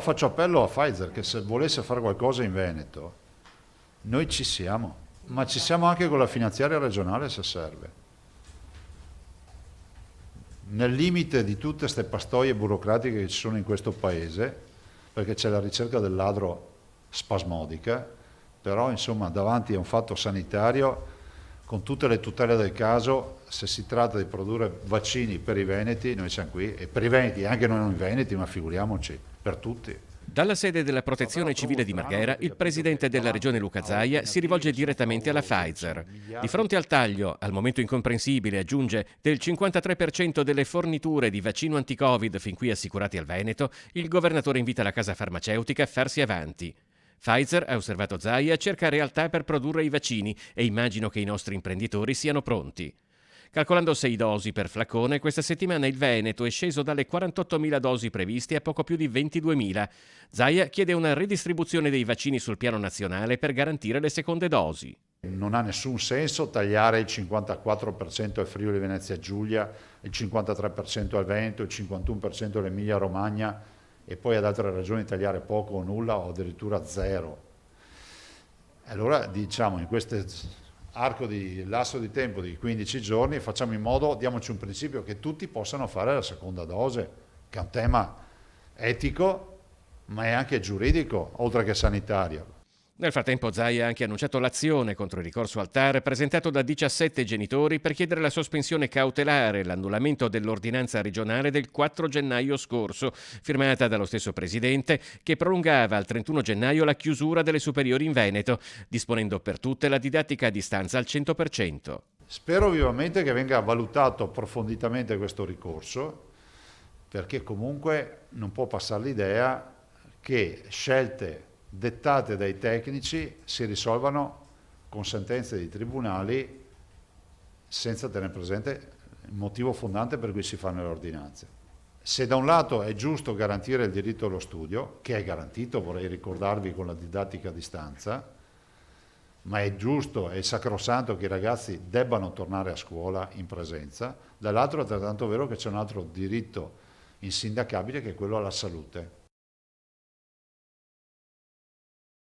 Faccio appello a Pfizer che se volesse fare qualcosa in Veneto, noi ci siamo, ma ci siamo anche con la finanziaria regionale se serve. Nel limite di tutte queste pastoie burocratiche che ci sono in questo paese, perché c'è la ricerca del ladro spasmodica, però insomma davanti a un fatto sanitario, con tutte le tutele del caso, se si tratta di produrre vaccini per i veneti, noi siamo qui, e per i veneti, anche non i veneti, ma figuriamoci, per tutti. Dalla sede della Protezione Civile di Marghera, il presidente della regione Luca Zaia si rivolge direttamente alla Pfizer. Di fronte al taglio, al momento incomprensibile, aggiunge, del 53% delle forniture di vaccino anti-Covid fin qui assicurati al Veneto, il governatore invita la casa farmaceutica a farsi avanti. Pfizer, ha osservato Zaia, cerca realtà per produrre i vaccini e immagino che i nostri imprenditori siano pronti. Calcolando 6 dosi per flacone, questa settimana il Veneto è sceso dalle 48.000 dosi previste a poco più di 22.000. Zaia chiede una ridistribuzione dei vaccini sul piano nazionale per garantire le seconde dosi. Non ha nessun senso tagliare il 54% al Friuli Venezia Giulia, il 53% al Veneto, il 51% all'Emilia Romagna e poi ad altre regioni tagliare poco o nulla o addirittura zero. Allora diciamo in questo lasso di tempo di 15 giorni facciamo in modo, diamoci un principio, che tutti possano fare la seconda dose, che è un tema etico ma è anche giuridico oltre che sanitario. Nel frattempo Zaia ha anche annunciato l'azione contro il ricorso al TAR presentato da 17 genitori per chiedere la sospensione cautelare e l'annullamento dell'ordinanza regionale del 4 gennaio scorso, firmata dallo stesso presidente, che prolungava al 31 gennaio la chiusura delle superiori in Veneto, disponendo per tutte la didattica a distanza al 100%. Spero vivamente che venga valutato approfonditamente questo ricorso, perché comunque non può passare l'idea che scelte dettate dai tecnici si risolvano con sentenze di tribunali senza tenere presente il motivo fondante per cui si fanno le ordinanze. Se da un lato è giusto garantire il diritto allo studio, che è garantito, vorrei ricordarvi, con la didattica a distanza, ma è giusto e sacrosanto che i ragazzi debbano tornare a scuola in presenza, dall'altro è altrettanto vero che c'è un altro diritto insindacabile che è quello alla salute.